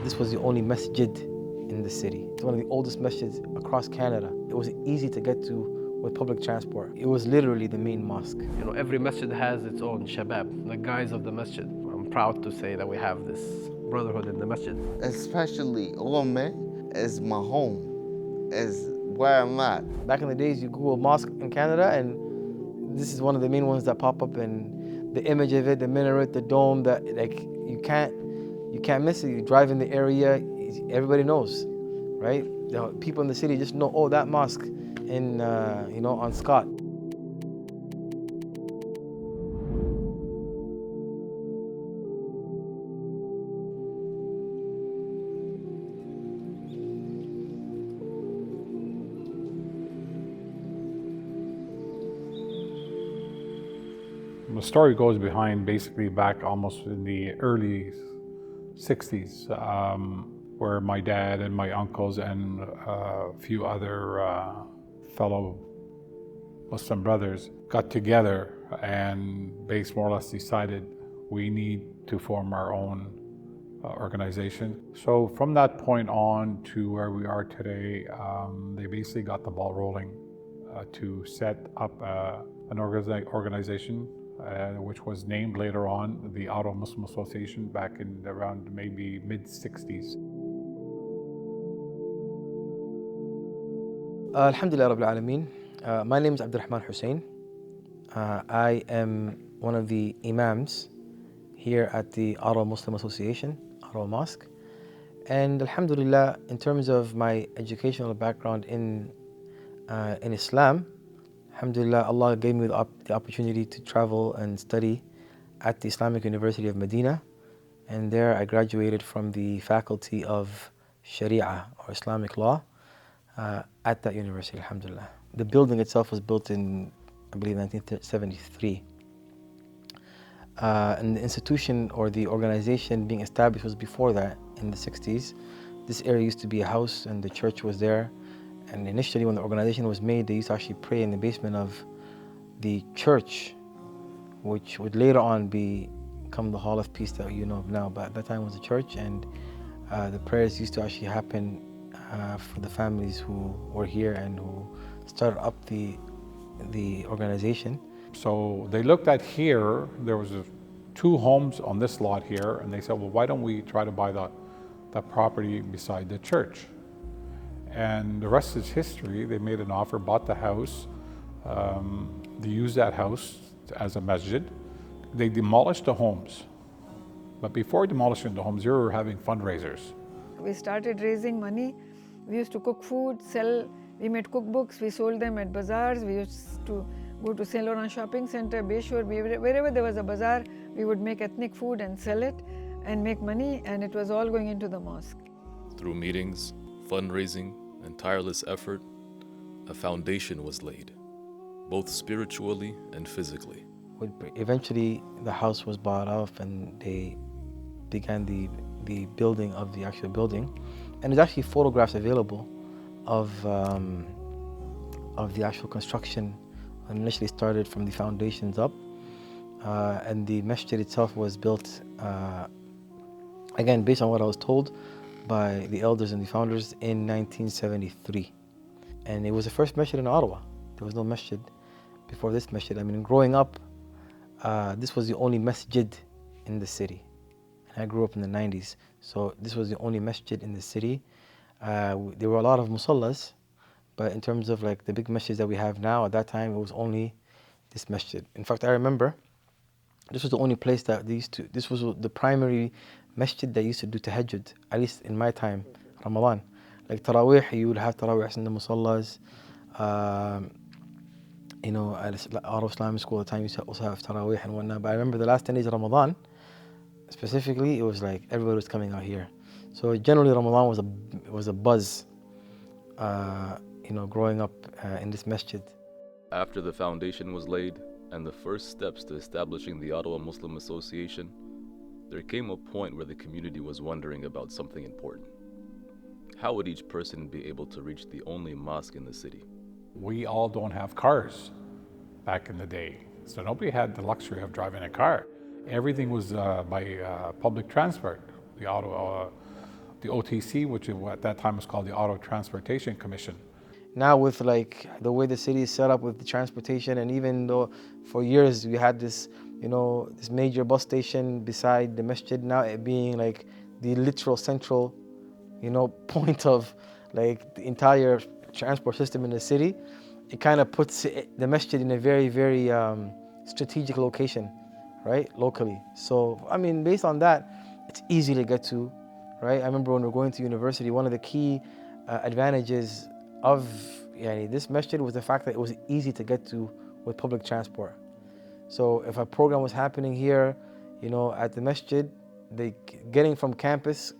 This was the only masjid in the city. It's one of the oldest masjids across Canada. It was easy to get to with public transport. It was literally the main mosque. You know, every masjid has its own shabab, the guys of the masjid. I'm proud to say that we have this brotherhood in the masjid. Especially OMA is my home, is where I'm at. Back in the days, you Google mosque in Canada, and this is one of the main ones that pop up, and the image of it, the minaret, the dome, that like you can't miss it. You drive in the area, everybody knows, right? The people in the city just know, oh, that mosque in on Scott. The story goes behind basically back almost in the early 60s, where my dad and my uncles and a few other fellow Muslim brothers got together and more or less decided we need to form our own organization. So from that point on to where we are today, they basically got the ball rolling to set up an organization which was named later on the Ottawa Muslim Association back in around maybe mid-60s. Alhamdulillah Rabbil Alameen. My name is Abdurrahman Hussein. I am one of the imams here at the Ottawa Muslim Association, Ottawa Mosque. And Alhamdulillah, in terms of my educational background in Islam, Alhamdulillah, Allah gave me the opportunity to travel and study at the Islamic University of Medina. And there I graduated from the faculty of Sharia or Islamic law at that university, Alhamdulillah. The building itself was built in, I believe, 1973. And the institution or the organization being established was before that, in the 60s. This area used to be a house and the church was there. And initially when the organization was made, they used to actually pray in the basement of the church, which would later on become the Hall of Peace that you know of now. But at that time it was a church, and the prayers used to actually happen for the families who were here and who started up the organization. So they looked at here, there was two homes on this lot here, and they said, well, why don't we try to buy that property beside the church? And the rest is history. They made an offer, bought the house. They used that house as a masjid. They demolished the homes. But before demolishing the homes, they were having fundraisers. We started raising money. We used to cook food, sell. We made cookbooks. We sold them at bazaars. We used to go to Saint Laurent Shopping Center, Bayshore. Wherever there was a bazaar, we would make ethnic food and sell it and make money. And it was all going into the mosque. Through meetings, fundraising, and tireless effort, a foundation was laid, both spiritually and physically. Eventually, the house was bought off and they began the building of the actual building. And there's actually photographs available of the actual construction, and initially started from the foundations up. And the masjid itself was built, again, based on what I was told, by the elders and the founders in 1973. And it was the first masjid in Ottawa. There was no masjid before this masjid. I mean, growing up, this was the only masjid in the city. And I grew up in the 90s, so this was the only masjid in the city. There were a lot of musallas, but in terms of like the big masjids that we have now, at that time it was only this masjid. In fact, I remember this was the only place that this was the primary masjid that used to do tahajjud, at least in my time, Ramadan. Like Taraweeh, you would have Taraweeh in the musallas. At Ottawa Islamic School at the time, you used to also have Taraweeh and whatnot. But I remember the last 10 days of Ramadan, specifically, it was like everybody was coming out here. So generally Ramadan was a buzz, growing up in this masjid. After the foundation was laid and the first steps to establishing the Ottawa Muslim Association, there came a point where the community was wondering about something important. How would each person be able to reach the only mosque in the city? We all don't have cars back in the day, so nobody had the luxury of driving a car. Everything was by public transport. The the OTC, which is what at that time was called the Auto Transportation Commission. Now with like the way the city is set up with the transportation, and even though for years we had this, this major bus station beside the masjid, now it being like the literal central, point of like the entire transport system in the city, it kind of puts the masjid in a very, very strategic location, right, locally. So, I mean, based on that, it's easy to get to, right? I remember when we were going to university, one of the key advantages of this masjid was the fact that it was easy to get to with public transport. So if a program was happening here, at the masjid, getting from campus,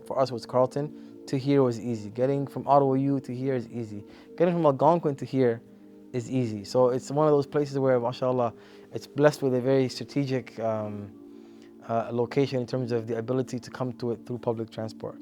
for us was Carlton, to here was easy. Getting from Ottawa U to here is easy. Getting from Algonquin to here is easy. So it's one of those places where, mashallah, it's blessed with a very strategic location in terms of the ability to come to it through public transport.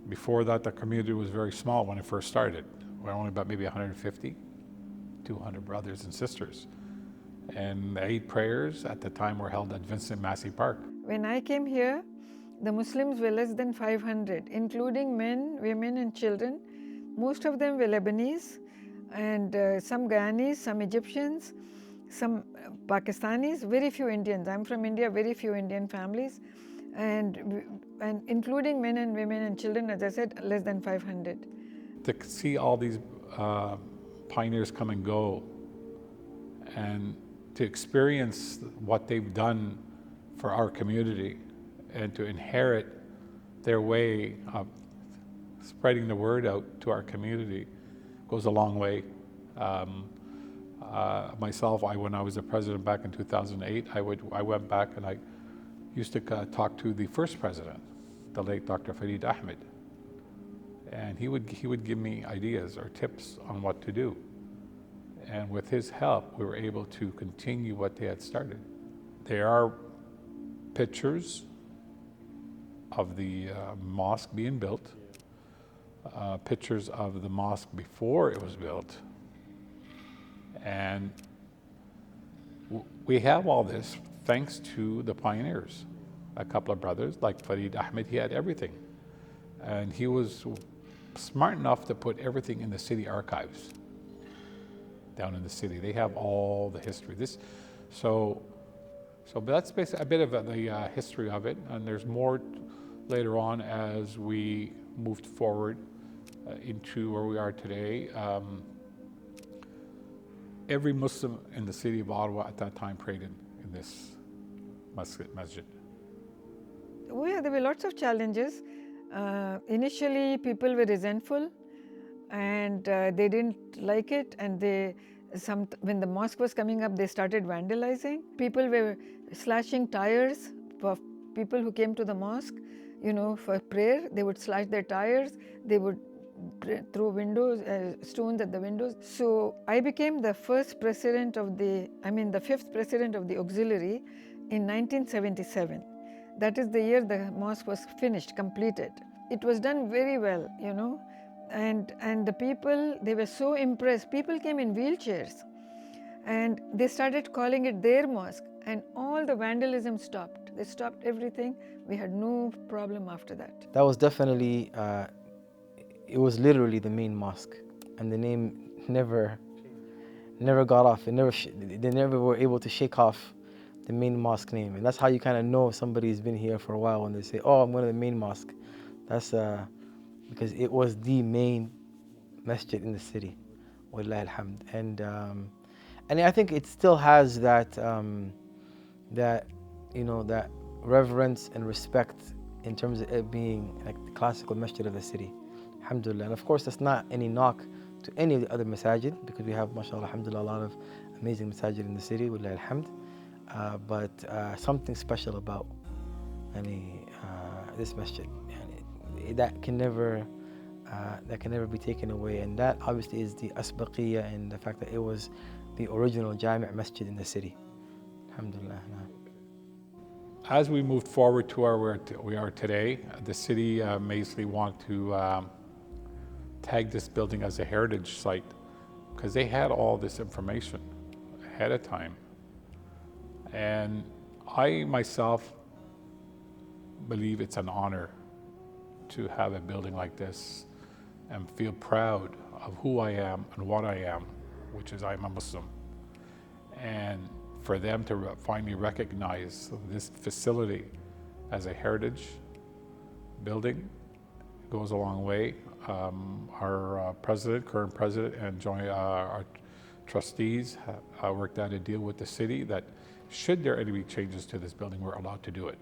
Before that, the community was very small when it first started. We were only about maybe 150, 200 brothers and sisters. And the 8 prayers at the time were held at Vincent Massey Park. When I came here, the Muslims were less than 500, including men, women and children. Most of them were Lebanese, and some Guyanese, some Egyptians, some Pakistanis, very few Indians. I'm from India, very few Indian families. And including men and women and children, as I said, less than 500. To see all these pioneers come and go, and to experience what they've done for our community, and to inherit their way of spreading the word out to our community goes a long way. Myself, when I was the president back in 2008, I went back and I used to talk to the first president, the late Dr. Farid Ahmed, and he would give me ideas or tips on what to do. And with his help, we were able to continue what they had started. There are pictures of the mosque being built, pictures of the mosque before it was built, and we have all this thanks to the pioneers. A couple of brothers, like Farid Ahmed, he had everything. And he was smart enough to put everything in the city archives down in the city. They have all the history. So that's basically a bit of the history of it, and there's more later on as we moved forward into where we are today. Every Muslim in the city of Ottawa at that time prayed in this masjid. Well, there were lots of challenges. Initially, people were resentful, and they didn't like it, and when the mosque was coming up, they started vandalizing. People were slashing tires for people who came to the mosque, for prayer. They would slash their tires. They would throw stones at the windows. So I became the fifth president of the auxiliary in 1977. That is the year the mosque was finished, completed. It was done very well, and the people, they were so impressed. People came in wheelchairs, and they started calling it their mosque, and all the vandalism stopped. They stopped everything. We had no problem after that. That was definitely, it was literally the main mosque, and the name never got off. They never were able to shake off the main mosque name, and that's how you kind of know somebody's been here for a while when they say, "Oh, I'm going to the main mosque." That's because it was the main masjid in the city, wallahi alhamd. And I think it still has that reverence and respect in terms of it being like the classical masjid of the city, alhamdulillah. And of course, that's not any knock to any of the other masajid, because we have, mashallah, alhamdulillah, a lot of amazing masajid in the city, wallahi alhamd. But something special about this masjid, that can never be taken away, and that obviously is the asbaqiyya and the fact that it was the original Jami' masjid in the city, alhamdulillah. As we moved forward to where we are today, the city basically want to tag this building as a heritage site, because they had all this information ahead of time. And I myself believe it's an honor to have a building like this and feel proud of who I am and what I am, which is I'm a Muslim. And for them to finally recognize this facility as a heritage building goes a long way. Our current president, and our trustees worked out a deal with the city that should there be changes to this building, we're allowed to do it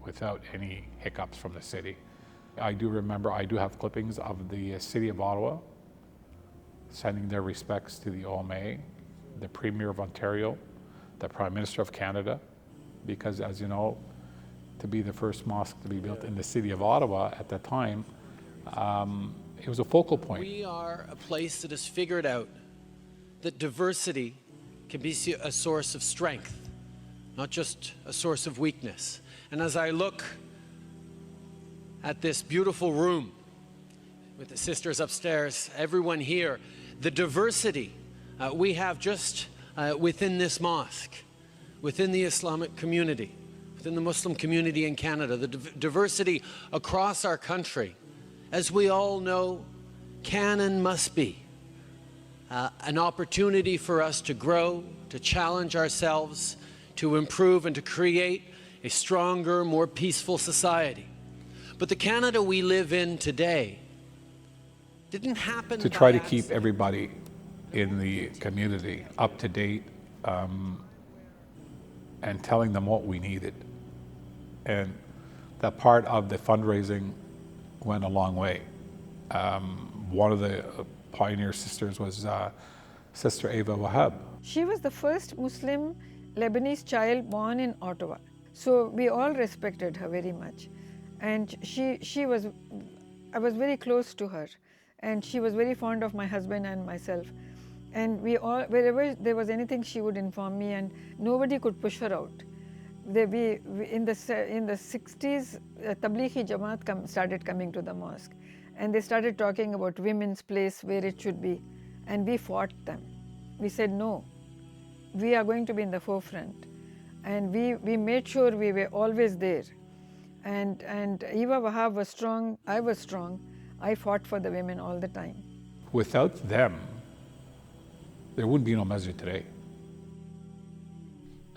without any hiccups from the city. I do have clippings of the city of Ottawa sending their respects to the OMA, the Premier of Ontario, the Prime Minister of Canada, because as you know, to be the first mosque to be built in the city of Ottawa at that time, it was a focal point. We are a place that has figured out that diversity can be a source of strength, not just a source of weakness. And as I look at this beautiful room with the sisters upstairs, everyone here, the diversity we have just within this mosque, within the Islamic community, within the Muslim community in Canada, the diversity across our country, as we all know, can and must be an opportunity for us to grow, to challenge ourselves, to improve and to create a stronger, more peaceful society. But the Canada we live in today didn't happen to try to keep everybody in the community up to date and telling them what we needed. And that part of the fundraising went a long way. One of the pioneer sisters was Sister Ava Wahab. She was the first Muslim Lebanese child born in Ottawa. So we all respected her very much. And I was very close to her. And she was very fond of my husband and myself. And we all, wherever there was anything, she would inform me, and nobody could push her out. In the 60s, Tablighi Jamaat started coming to the mosque. And they started talking about women's place, where it should be. And we fought them. We said, no, we are going to be in the forefront. And we made sure we were always there. And Ava Wahab was strong, I was strong. I fought for the women all the time. Without them, there wouldn't be no masjid today.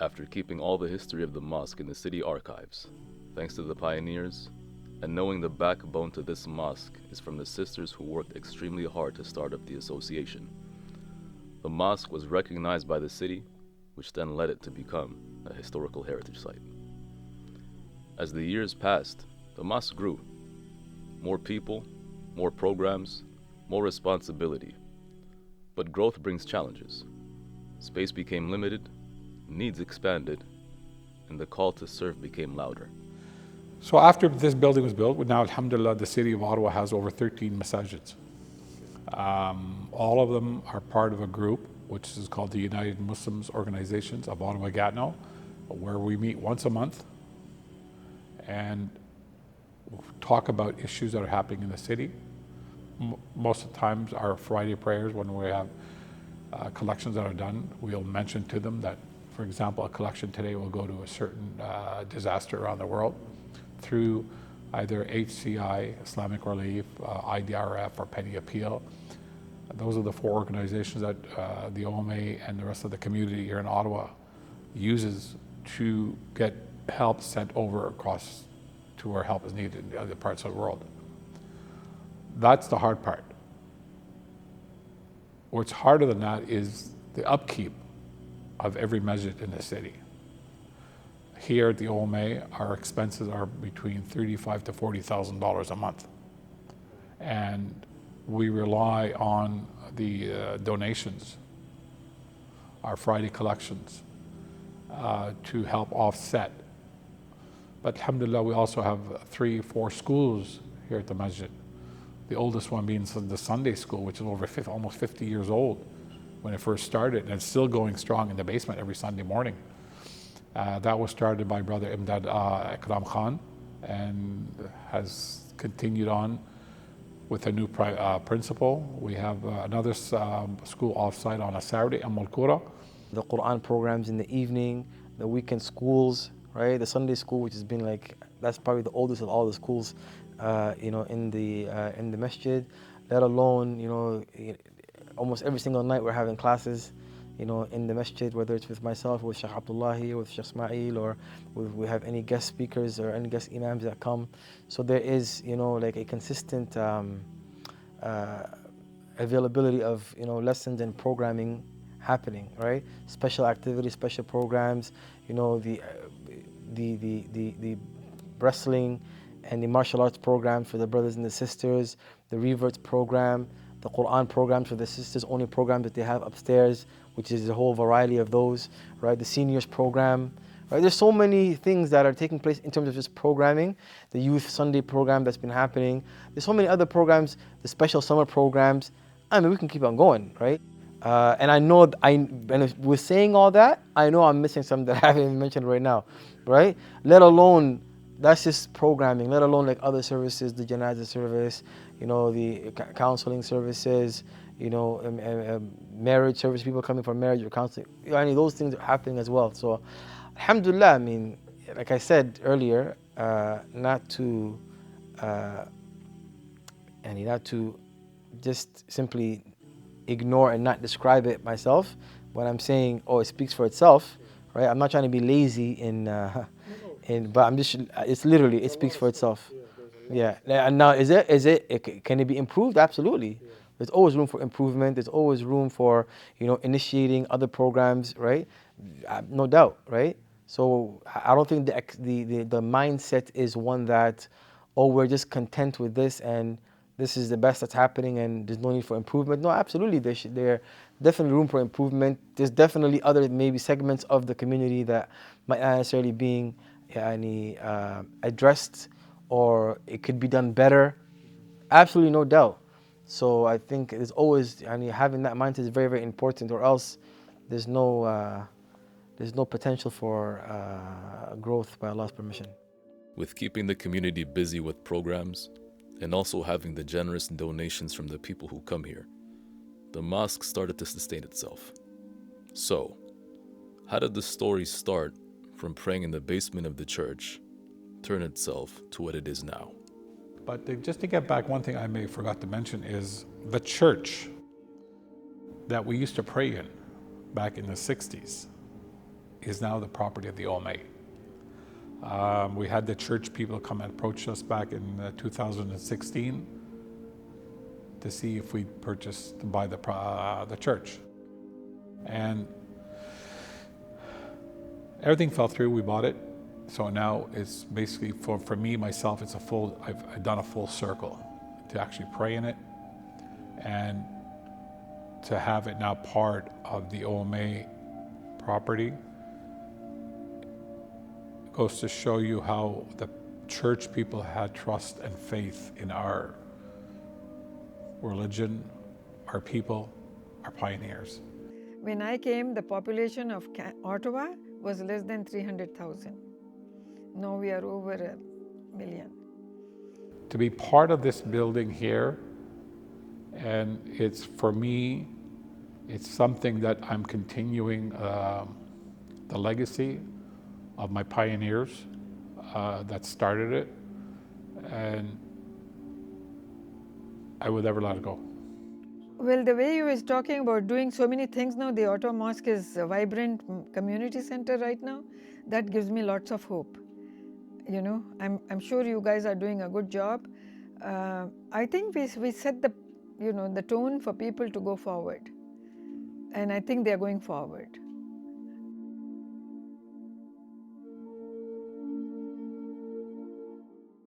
After keeping all the history of the mosque in the city archives, thanks to the pioneers, and knowing the backbone to this mosque is from the sisters who worked extremely hard to start up the association, the mosque was recognized by the city, which then led it to become a historical heritage site. As the years passed, the mosque grew. More people, more programs, more responsibility. But growth brings challenges. Space became limited, needs expanded, and the call to serve became louder. So after this building was built, now alhamdulillah, the city of Ottawa has over 13 masajids. All of them are part of a group which is called the United Muslims Organizations of Ottawa-Gatineau, where we meet once a month and talk about issues that are happening in the city. Most of the times our Friday prayers, when we have collections that are done, we'll mention to them that, for example, a collection today will go to a certain disaster around the world through either HCI, Islamic Relief, IDRF, or Penny Appeal. Those are the four organizations that the OMA and the rest of the community here in Ottawa uses to get help sent over across to where help is needed in the other parts of the world. That's the hard part. What's harder than that is the upkeep of every masjid in the city. Here at the OMA, our expenses are between $35,000 to $40,000 a month. And we rely on the donations, our Friday collections, to help offset. But alhamdulillah, we also have 3-4 schools here at the masjid. The oldest one being the Sunday school, which is almost 50 years old when it first started, and it's still going strong in the basement every Sunday morning. That was started by Brother Imdad Ikram Khan and has continued on with a new principal. We have another school offsite on a Saturday, Al Qura. The Qur'an programs in the evening, the weekend schools, right? The Sunday school, which has been like that's probably the oldest of all the schools, in the masjid. Let alone, almost every single night we're having classes, in the masjid, whether it's with myself, with Sheikh Abdullahi, with Sheikh Ismail, or we have any guest speakers or any guest imams that come. So there is, like a consistent availability of, lessons and programming happening, right? Special activities, special programs, the wrestling and the martial arts program for the brothers and the sisters, the reverts program, the Qur'an programs for the sisters, only program that they have upstairs, which is a whole variety of those, right? The seniors program, right? There's so many things that are taking place in terms of just programming. The youth Sunday program that's been happening. There's so many other programs, the special summer programs. I mean, we can keep on going, right? And I know, and with saying all that, I know I'm missing some that I haven't even mentioned right now, right? Let alone, that's just programming, let alone like other services, the janazah service, the counseling services, marriage service, people coming for marriage or counseling. I mean, those things are happening as well. So, alhamdulillah, I mean, like I said earlier, not to just simply ignore and not describe it myself when I'm saying, oh, it speaks for itself, right? I'm not trying to be lazy but I'm just, it's literally, it speaks for itself. Yeah. And now, can it be improved? Absolutely. There's always room for improvement. There's always room for, initiating other programs, right? No doubt, right? So I don't think the mindset is one that, oh, we're just content with this and this is the best that's happening and there's no need for improvement. No, absolutely, there's definitely room for improvement. There's definitely other maybe segments of the community that might not necessarily being addressed, or it could be done better. Absolutely, no doubt. So I think it's always, having that mindset is very, very important, or else there's no potential for growth by Allah's permission. With keeping the community busy with programs and also having the generous donations from the people who come here, the mosque started to sustain itself. So, how did the story start from praying in the basement of the church turn itself to what it is now? But just to get back, one thing I may have forgot to mention is the church that we used to pray in back in the 60s is now the property of the OMA. We had the church people come and approach us back in 2016 to see if we'd buy the church. And everything fell through, we bought it. So now it's basically, for me, myself, I've done a full circle to actually pray in it and to have it now part of the OMA property. Goes to show you how the church people had trust and faith in our religion, our people, our pioneers. When I came, the population of Ottawa was less than 300,000. Now we are over 1 million. To be part of this building here, and it's, for me, it's something that I'm continuing the legacy of my pioneers that started it, and I would never let it go. Well, the way you was talking about doing so many things now, the Ottawa Mosque is a vibrant community center right now. That gives me lots of hope. I'm sure you guys are doing a good job. I think we set the tone for people to go forward, and I think they are going forward.